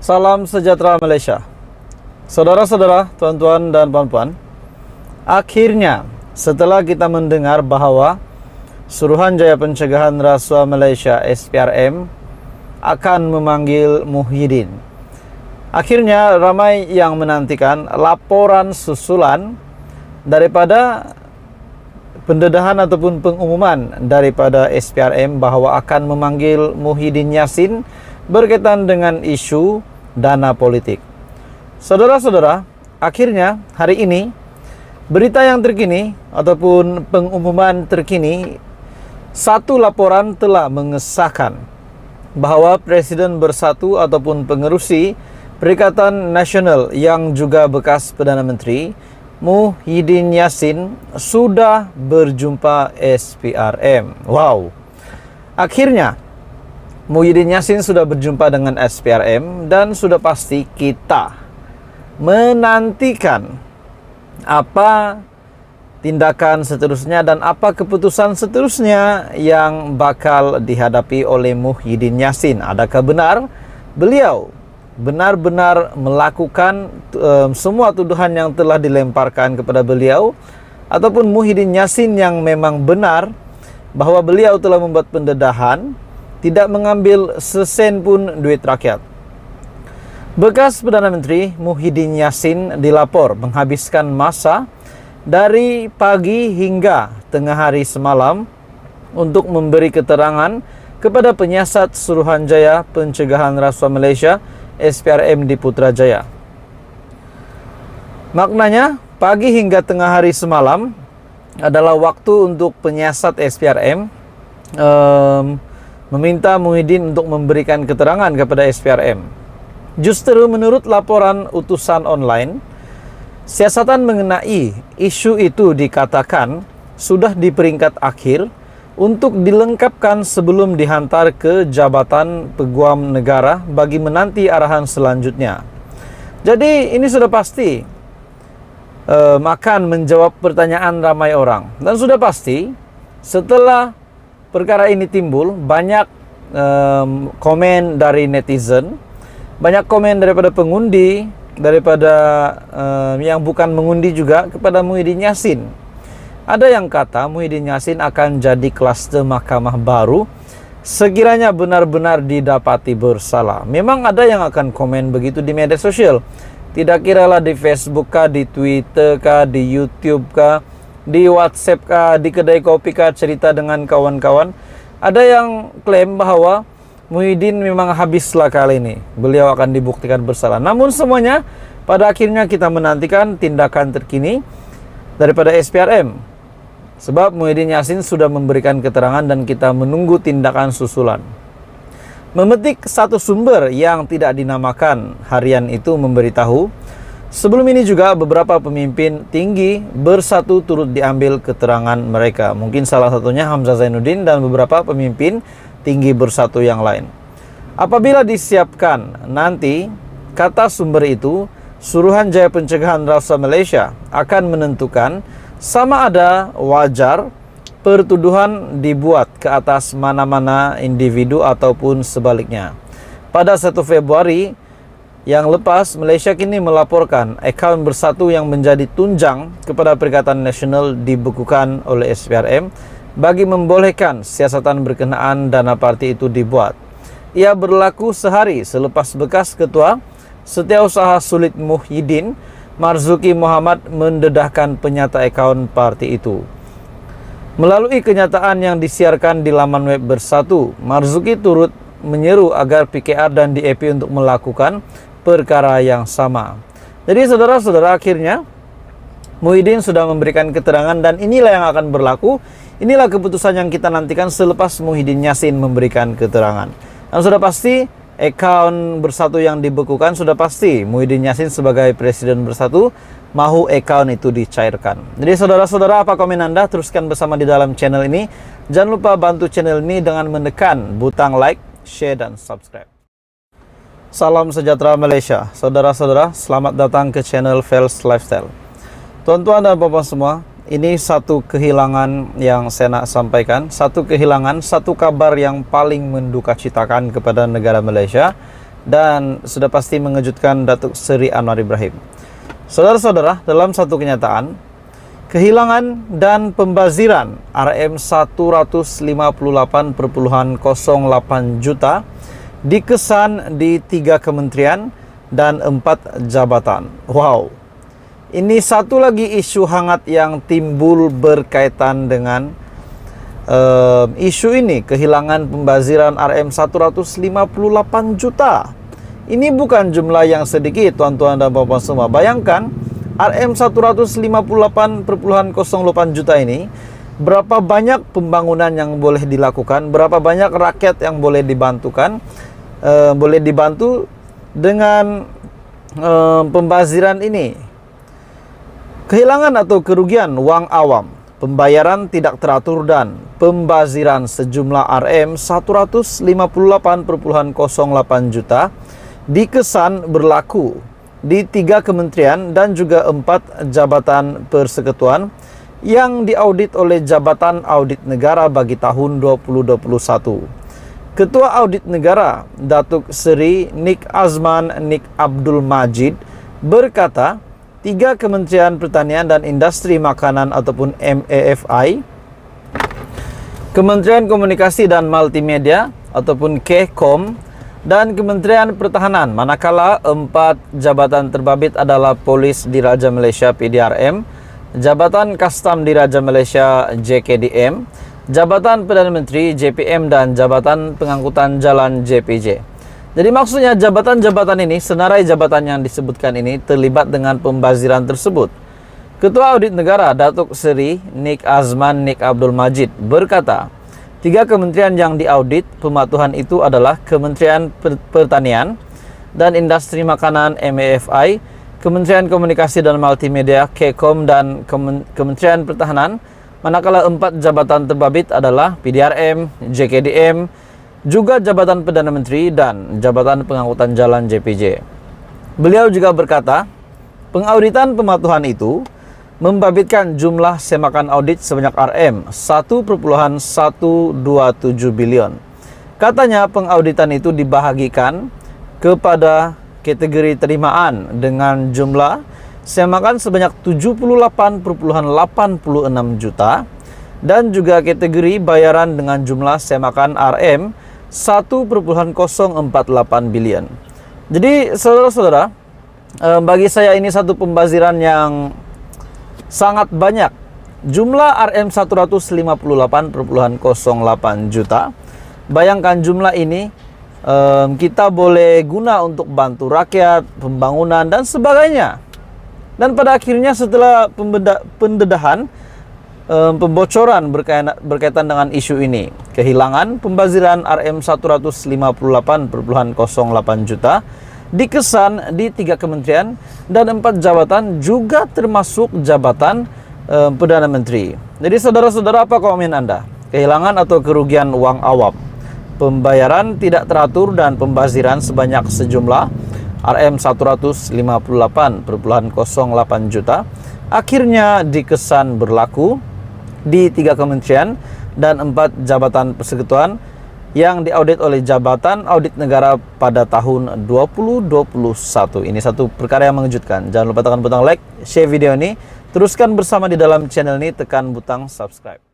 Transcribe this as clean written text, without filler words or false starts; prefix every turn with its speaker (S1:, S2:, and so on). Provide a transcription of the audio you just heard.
S1: Salam sejahtera Malaysia. Saudara-saudara, tuan-tuan dan puan-puan, akhirnya setelah kita mendengar bahwa Suruhanjaya Pencegahan Rasuah Malaysia SPRM akan memanggil Muhyiddin, akhirnya ramai yang menantikan laporan susulan daripada pendedahan ataupun pengumuman daripada SPRM bahwa akan memanggil Muhyiddin Yassin berkaitan dengan isu dana politik. Saudara-saudara, akhirnya hari ini berita yang terkini ataupun pengumuman terkini, satu laporan telah mengesahkan bahwa Presiden Bersatu ataupun pengerusi Perikatan Nasional yang juga bekas Perdana Menteri Muhyiddin Yassin sudah berjumpa SPRM. Wow. Akhirnya Muhyiddin Yassin sudah berjumpa dengan SPRM dan sudah pasti kita menantikan apa tindakan seterusnya dan apa keputusan seterusnya yang bakal dihadapi oleh Muhyiddin Yassin. Adakah benar beliau benar-benar melakukan semua tuduhan yang telah dilemparkan kepada beliau, ataupun Muhyiddin Yassin yang memang benar bahwa beliau telah membuat pendedahan, tidak mengambil sesen pun duit rakyat. Bekas Perdana Menteri Muhyiddin Yassin dilapor menghabiskan masa dari pagi hingga tengah hari semalam untuk memberi keterangan kepada penyiasat Suruhanjaya Pencegahan Rasuah Malaysia SPRM di Putrajaya. Maknanya pagi hingga tengah hari semalam adalah waktu untuk penyiasat SPRM meminta Muhyiddin untuk memberikan keterangan kepada SPRM. Justru menurut laporan utusan online, siasatan mengenai isu itu dikatakan sudah di peringkat akhir untuk dilengkapkan sebelum dihantar ke Jabatan Peguam Negara bagi menanti arahan selanjutnya. Jadi ini sudah pasti akan menjawab pertanyaan ramai orang. Dan sudah pasti setelah perkara ini timbul, banyak komen dari netizen, banyak komen daripada pengundi, daripada yang bukan mengundi juga kepada Muhyiddin Yassin. Ada yang kata Muhyiddin Yassin akan jadi klaster mahkamah baru sekiranya benar-benar didapati bersalah. Memang ada yang akan komen begitu di media sosial. Tidak kiralah di Facebook kah, di Twitter kah, di YouTube kah, di WhatsApp kah, di kedai kopi kah, cerita dengan kawan-kawan. Ada yang klaim bahwa Muhyiddin memang habislah kali ini, beliau akan dibuktikan bersalah. Namun semuanya pada akhirnya kita menantikan tindakan terkini daripada SPRM. Sebab Muhyiddin Yassin sudah memberikan keterangan dan kita menunggu tindakan susulan. Memetik satu sumber yang tidak dinamakan harian itu memberitahu, sebelum ini juga beberapa pemimpin tinggi Bersatu turut diambil keterangan mereka. Mungkin salah satunya Hamzah Zainuddin dan beberapa pemimpin tinggi Bersatu yang lain. Apabila disiapkan nanti, kata sumber itu, Suruhanjaya Pencegahan Rasuah Malaysia akan menentukan sama ada wajar pertuduhan dibuat ke atas mana-mana individu ataupun sebaliknya. Pada 1 Februari yang lepas, Malaysia kini melaporkan akaun Bersatu yang menjadi tunjang kepada Perikatan Nasional dibekukan oleh SPRM bagi membolehkan siasatan berkenaan dana parti itu dibuat. Ia berlaku sehari selepas bekas Ketua Setiausaha Sulit Muhyiddin Marzuki Muhammad mendedahkan penyata akaun parti itu. Melalui kenyataan yang disiarkan di laman web Bersatu, Marzuki turut menyeru agar PKR dan DAP untuk melakukan perkara yang sama. Jadi saudara-saudara, akhirnya Muhyiddin sudah memberikan keterangan dan inilah yang akan berlaku. Inilah keputusan yang kita nantikan selepas Muhyiddin Yassin memberikan keterangan. Dan sudah pasti akaun Bersatu yang dibekukan, sudah pasti Muhyiddin Yassin sebagai Presiden Bersatu mahu akaun itu dicairkan. Jadi saudara-saudara, apa komen Anda? Teruskan bersama di dalam channel ini. Jangan lupa bantu channel ini dengan menekan butang like, share, dan subscribe. Salam sejahtera Malaysia. Saudara-saudara, selamat datang ke channel Fels Lifestyle. Tuan-tuan dan puan-puan semua, ini satu kehilangan yang saya nak sampaikan. Satu kehilangan, satu kabar yang paling mendukacitakan kepada negara Malaysia. dan sudah pasti mengejutkan Datuk Seri Anwar Ibrahim. Saudara-saudara, dalam satu kenyataan, kehilangan dan pembaziran RM 158,08 juta dikesan di 3 kementerian dan 4 jabatan. Wow, ini satu lagi isu hangat yang timbul berkaitan dengan isu ini, kehilangan pembaziran RM 158 juta. Ini bukan jumlah yang sedikit, tuan-tuan dan puan-puan semua. Bayangkan, RM 158,08 juta ini, berapa banyak pembangunan yang boleh dilakukan, berapa banyak rakyat yang boleh dibantu dengan pembaziran ini. Kehilangan atau kerugian wang awam, pembayaran tidak teratur dan pembaziran sejumlah RM 158,08 juta dikesan berlaku di 3 kementerian dan juga 4 jabatan persekutuan yang diaudit oleh Jabatan Audit Negara bagi tahun 2021. Ketua Audit Negara, Datuk Seri Nik Azman Nik Abdul Majid berkata, 3 Kementerian Pertanian dan Industri Makanan ataupun MAFI, Kementerian Komunikasi dan Multimedia ataupun KECOM, dan Kementerian Pertahanan, manakala 4 jabatan terbabit adalah Polis Diraja Malaysia PDRM, Jabatan Kastam Diraja Malaysia JKDM, Jabatan Perdana Menteri JPM, dan Jabatan Pengangkutan Jalan JPJ. Jadi maksudnya jabatan-jabatan ini, senarai jabatan yang disebutkan ini terlibat dengan pembaziran tersebut. Ketua Audit Negara Datuk Seri Nik Azman Nik Abdul Majid berkata, 3 kementerian yang diaudit pematuhan itu adalah Kementerian Pertanian dan Industri Makanan MAFI, Kementerian Komunikasi dan Multimedia KECOM, dan Kementerian Pertahanan, manakala 4 jabatan terbabit adalah PDRM, JKDM, juga Jabatan Perdana Menteri dan Jabatan Pengangkutan Jalan JPJ. Beliau juga berkata, pengauditan pematuhan itu membabitkan jumlah semakan audit sebanyak RM 1,127 bilion. Katanya pengauditan itu dibahagikan kepada kategori terimaan dengan jumlah semakan sebanyak 78,86 juta dan juga kategori bayaran dengan jumlah semakan RM 1,048 bilion. Jadi saudara-saudara, bagi saya ini satu pembaziran yang sangat banyak. Jumlah RM 158,08 juta. Bayangkan jumlah ini kita boleh guna untuk bantu rakyat, pembangunan dan sebagainya. Dan pada akhirnya setelah pendedahan, pembocoran berkaitan dengan isu ini, kehilangan pembaziran RM 158,08 juta dikesan di 3 kementerian dan 4 jabatan, juga termasuk jabatan Perdana Menteri. Jadi saudara-saudara, apa komen Anda? Kehilangan atau kerugian uang awam, pembayaran tidak teratur dan pembaziran sebanyak sejumlah RM 158,08 juta akhirnya dikesan berlaku di 3 kementerian dan 4 jabatan persekutuan yang diaudit oleh Jabatan Audit Negara pada tahun 2021. Ini satu perkara yang mengejutkan. Jangan lupa tekan butang like, share video ini, teruskan bersama di dalam channel ini, tekan butang subscribe.